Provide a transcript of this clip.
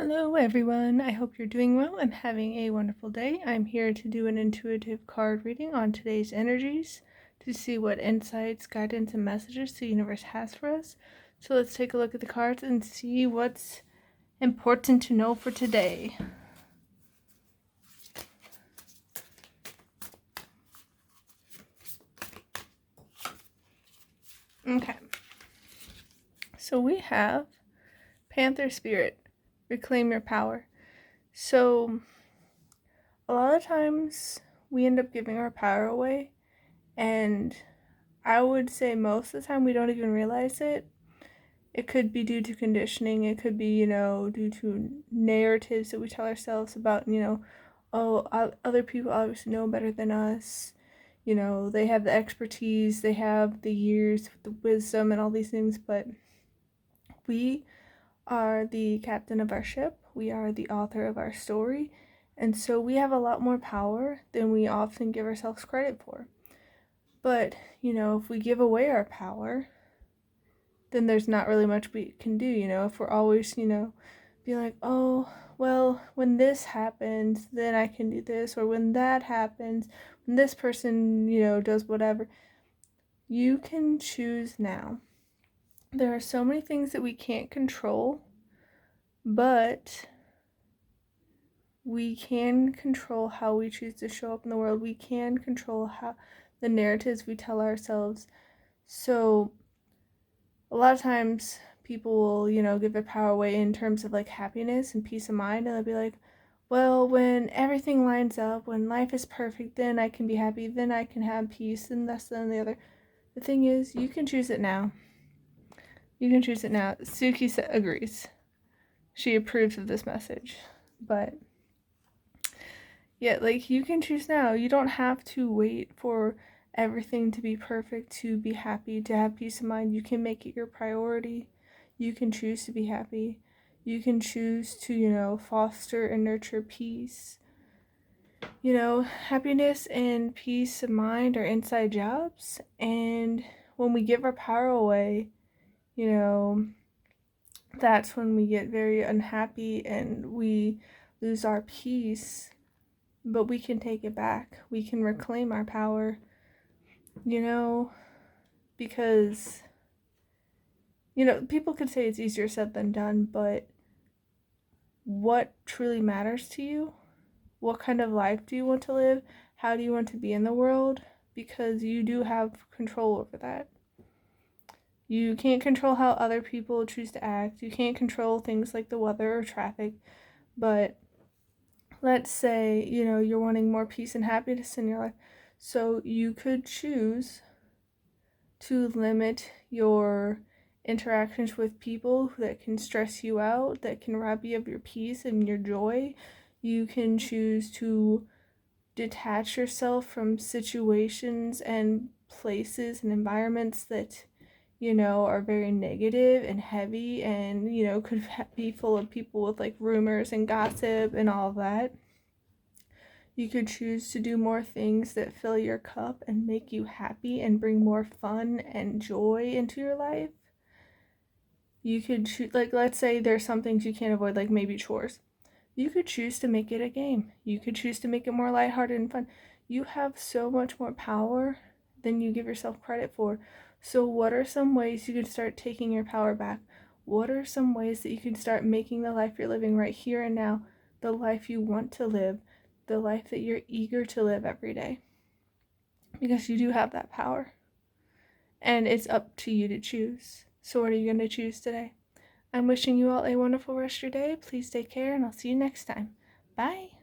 Hello, everyone. I hope you're doing well and having a wonderful day. I'm here to do an intuitive card reading on today's energies to see what insights, guidance, and messages the universe has for us. So let's take a look at the cards and see what's important to know for today. Okay. So we have Panther Spirit, reclaim your power. So a lot of times we end up giving our power away, and I would say most of the time we don't even realize it. It could be due to conditioning. It could be, due to narratives that we tell ourselves about, other people obviously know better than us. They have the expertise, they have the years, the wisdom, and all these things, but we are the captain of our ship. We are the author of our story. And so we have a lot more power than we often give ourselves credit for. But, if we give away our power, then there's not really much we can do, if we're always, be like, oh, well, when this happens, then I can do this, or when that happens, when this person, does whatever. You can choose now. There are so many things that we can't control, but we can control how we choose to show up in the world. We can control how the narratives we tell ourselves. So a lot of times people will, give their power away in terms of like happiness and peace of mind, and they'll be like, well, when everything lines up, when life is perfect, then I can be happy, then I can have peace, and this, then the other. The thing is, you can choose it now. You can choose it now. Suki agrees. She approves of this message. But yeah, like, you can choose now. You don't have to wait for everything to be perfect, to be happy, to have peace of mind. You can make it your priority. You can choose to be happy. You can choose to, foster and nurture peace. Happiness and peace of mind are inside jobs. And when we give our power away, that's when we get very unhappy and we lose our peace. But we can take it back. We can reclaim our power, because, people could say it's easier said than done, but what truly matters to you? What kind of life do you want to live? How do you want to be in the world? Because you do have control over that. You can't control how other people choose to act. You can't control things like the weather or traffic, but let's say, you're wanting more peace and happiness in your life. So you could choose to limit your interactions with people that can stress you out, that can rob you of your peace and your joy. You can choose to detach yourself from situations and places and environments that, are very negative and heavy and, could be full of people with like rumors and gossip and all of that. You could choose to do more things that fill your cup and make you happy and bring more fun and joy into your life. You could choose, like, let's say there's some things you can't avoid, like maybe chores. You could choose to make it a game. You could choose to make it more lighthearted and fun. You have so much more power than you give yourself credit for. So what are some ways you can start taking your power back? What are some ways that you can start making the life you're living right here and now the life you want to live, the life that you're eager to live every day? Because you do have that power. And it's up to you to choose. So what are you going to choose today? I'm wishing you all a wonderful rest of your day. Please take care, and I'll see you next time. Bye.